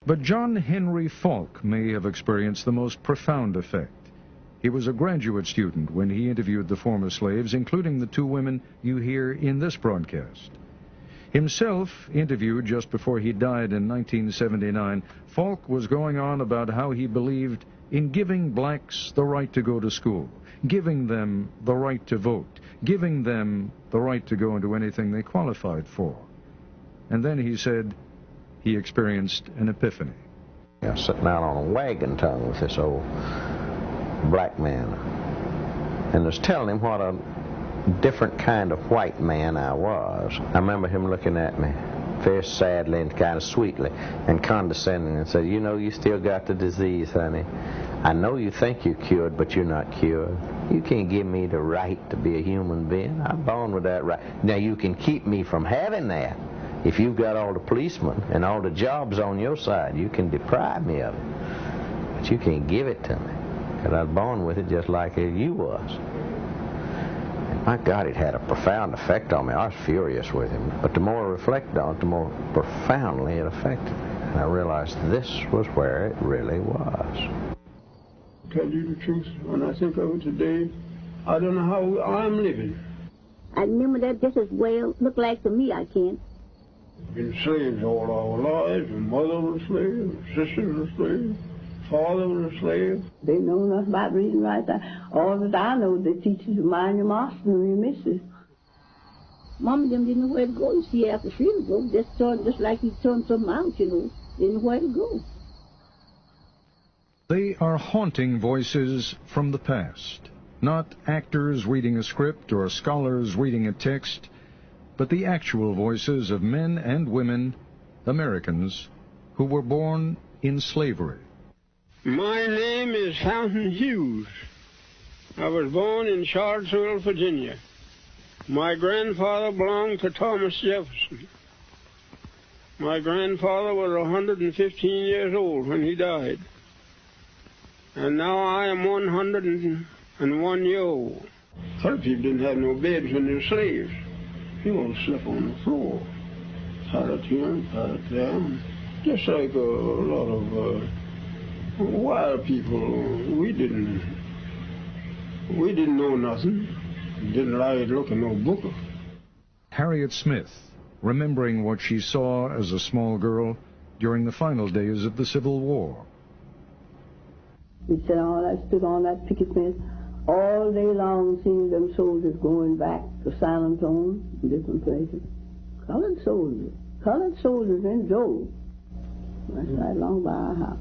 But John Henry Falk may have experienced the most profound effect. He was a graduate student when he interviewed the former slaves, including the two women you hear in this broadcast. Himself interviewed just before he died in 1979, Falk was going on about how he believed in giving blacks the right to go to school, giving them the right to vote, giving them the right to go into anything they qualified for. And then he said he experienced an epiphany. I was sitting out on a wagon tongue with this old black man, and was telling him what a different kind of white man I was. I remember him looking at me very sadly and kind of sweetly and condescending and said, "You know, you still got the disease, honey. I know you think you're cured, but you're not cured. You can't give me the right to be a human being. I'm born with that right. Now, you can keep me from having that. If you've got all the policemen and all the jobs on your side, you can deprive me of it. But you can't give it to me, because I was born with it just like you was." And my God, it had a profound effect on me. I was furious with him. But the more I reflected on it, the more profoundly it affected me. And I realized this was where it really was. Tell you the truth, when I think of it today, I don't know how I'm living. I remember that just as well looked like to me, I can. Been slaves all our lives, and mother was a slave, sister was a slave, father was a slave. They know nothing about reading right. All that I know, they teach you to mind your master and your missus. Mom and them didn't know where to go. You see, after she would go, just like you turned something out, you know, didn't know where to go. They are haunting voices from the past, not actors reading a script or scholars reading a text, but the actual voices of men and women, Americans, who were born in slavery. My name is Fountain Hughes. I was born in Charlottesville, Virginia. My grandfather belonged to Thomas Jefferson. My grandfather was 115 years old when he died. And now I am 101 years old. Other people didn't have no beds when they were slaves. People slept on the floor. Pallet here, pallet there. Just like a lot of wild people. We didn't know nothing. Didn't like to look at no book. Harriet Smith, remembering what she saw as a small girl during the final days of the Civil War. We stood on that picket fence all day long, seeing them soldiers going back to San Antonio and different places. Colored soldiers in Joe. That's right along by our house.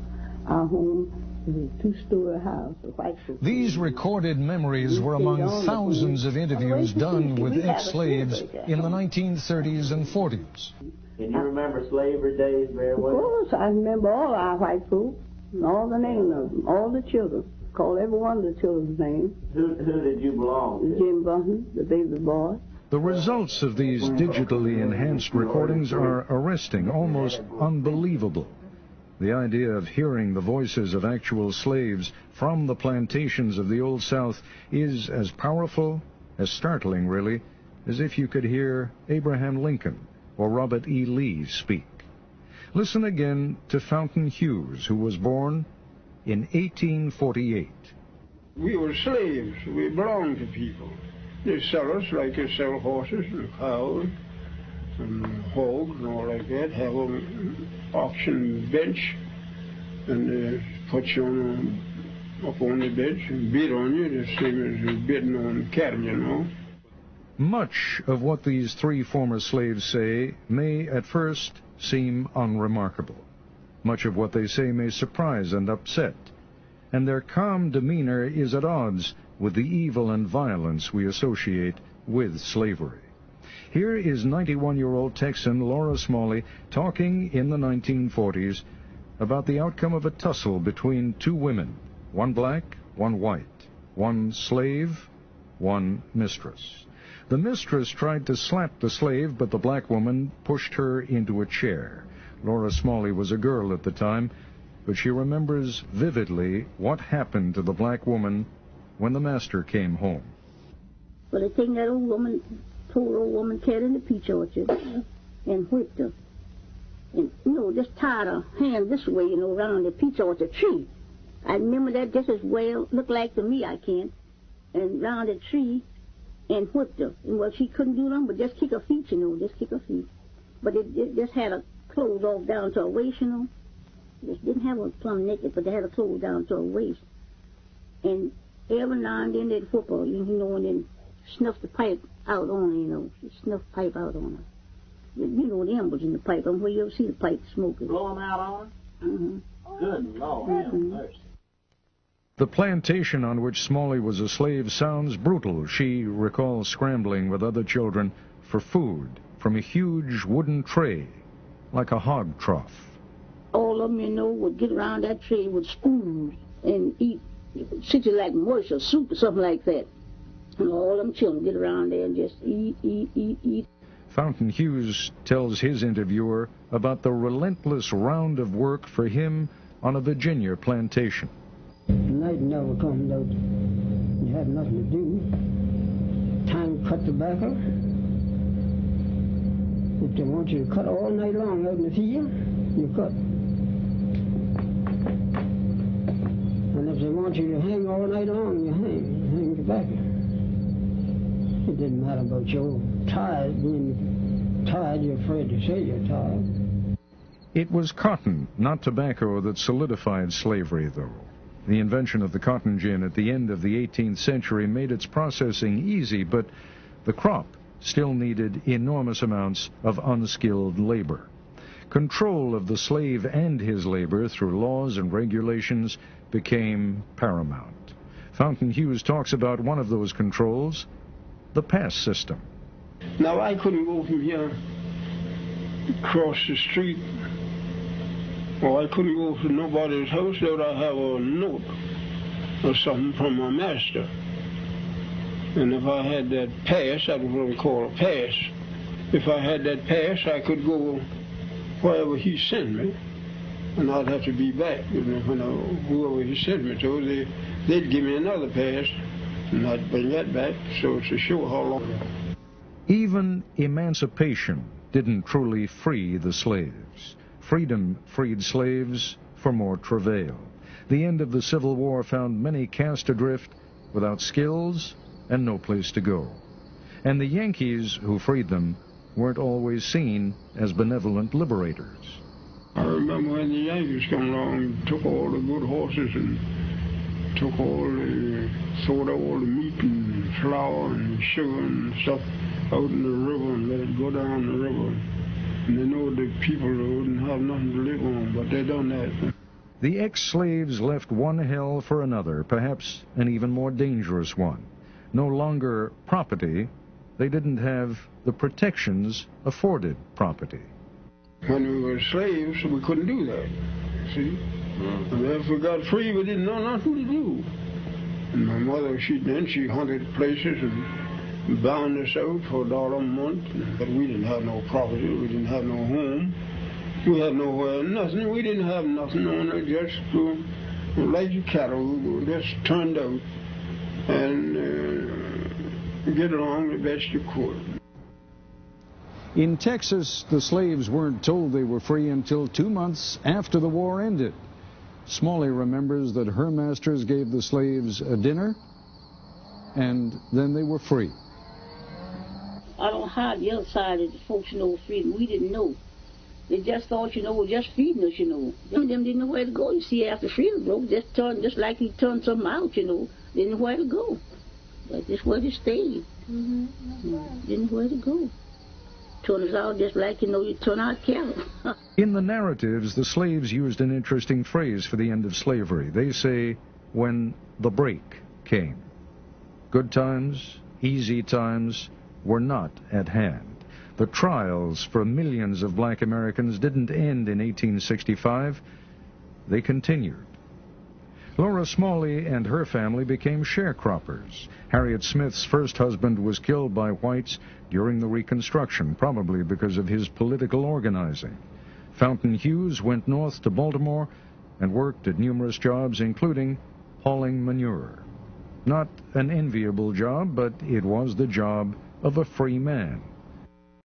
Our home is a two-story house, a white folk. These recorded memories were among thousands of interviews done with ex-slaves in the 1930s and 40s. Can you remember slavery days very well? Of course, I remember all our white folk. And all the names of them, all the children. Call every one of the children's names. Who did you belong to? Jim Button, the baby boy. The results of these digitally enhanced recordings are arresting, almost unbelievable. The idea of hearing the voices of actual slaves from the plantations of the Old South is as powerful, as startling, really, as if you could hear Abraham Lincoln or Robert E. Lee speak. Listen again to Fountain Hughes, who was born in 1848. We were slaves. We belonged to people. They sell us like they sell horses and cows and hogs and all like that. Have an auction bench, and they put you up on the bench and bid on you, the same as bidding on cattle, you know. Much of what these three former slaves say may at first seem unremarkable. Much of what they say may surprise and upset, and their calm demeanor is at odds with the evil and violence we associate with slavery. Here is 91-year-old Texan Laura Smalley talking in the 1940s about the outcome of a tussle between two women, one black, one white, one slave, one mistress. The mistress tried to slap the slave, but the black woman pushed her into a chair. Laura Smalley was a girl at the time, but she remembers vividly what happened to the black woman when the master came home. Well, they taken that poor old woman, cat in the peach orchard and whipped her. and, just tied a hand this way, around the peach orchard tree. I remember that just as well, looked like to me, I can, and round the tree, and whipped her. And, well, she couldn't do nothing but just kick her feet, just kick her feet. But it just had her clothes off down to her waist, Just didn't have her plumb naked, but they had her clothes down to her waist. And every now and then they'd whip her, and then snuff the pipe out on her, snuff pipe out on her. The embers in the pipe, and where you ever see the pipe smoking. Blow them out on her? Mm-hmm. Good Lord, have mercy. The plantation on which Smalley was a slave sounds brutal. She recalls scrambling with other children for food from a huge wooden tray, like a hog trough. All of them, would get around that tray with spoons and eat, something like mush or soup or something like that. And all them children get around there and just eat. Fountain Hughes tells his interviewer about the relentless round of work for him on a Virginia plantation. Night never comes out. You have nothing to do. Time to cut tobacco. If they want you to cut all night long out in the field, you cut. And if they want you to hang all night long, you hang tobacco. It didn't matter about your tired. Being tired, you're afraid to say you're tired. It was cotton, not tobacco, that solidified slavery, though. The invention of the cotton gin at the end of the 18th century made its processing easy, but the crop still needed enormous amounts of unskilled labor. Control of the slave and his labor through laws and regulations became paramount. Fountain Hughes talks about one of those controls, the pass system. Now, I couldn't go from here across the street, or I couldn't go to nobody's house without I have a note or something from my master. And if I had that pass, that was what we call a pass. If I had that pass, I could go wherever he sent me, and I'd have to be back. Whoever he sent me to, they'd give me another pass, and I'd bring that back, so to show how long. Even emancipation didn't truly free the slaves. Freedom freed slaves for more travail. The end of the Civil War found many cast adrift without skills and no place to go. And the Yankees who freed them weren't always seen as benevolent liberators. I remember when the Yankees come along and took all the good horses and took sold all the meat and flour and sugar and stuff out in the river and let it go down the river. And they know the people wouldn't have nothing to live on, but they done that. The ex-slaves left one hell for another, perhaps an even more dangerous one. No longer property, they didn't have the protections afforded property. When we were slaves, we couldn't do that, see? And if we got free, we didn't know nothing to do. And my mother, she hunted places and bound us out for $1 a month. But we didn't have no property, we didn't have no home. We had nowhere, nothing. We didn't have nothing on it, just like your cattle. We just turned out and get along the best you could. In Texas, the slaves weren't told they were free until 2 months after the war ended. Smalley remembers that her masters gave the slaves a dinner, and then they were free. I don't know how the other side of the folks freedom. We didn't know. They just thought, we're just feeding us, Them didn't know where to go. You see, after freedom broke, just like he turned something out, didn't know where to go. But just where to stay. Didn't know where to go. Turn us out just like, you turn out cattle. In the narratives, the slaves used an interesting phrase for the end of slavery. They say, when the break came. Good times, easy times were not at hand. The trials for millions of black Americans didn't end in 1865. They continued. Laura Smalley and her family became sharecroppers. Harriet Smith's first husband was killed by whites during the Reconstruction, probably because of his political organizing. Fountain Hughes went north to Baltimore and worked at numerous jobs, including hauling manure. Not an enviable job, but it was the job of a free man.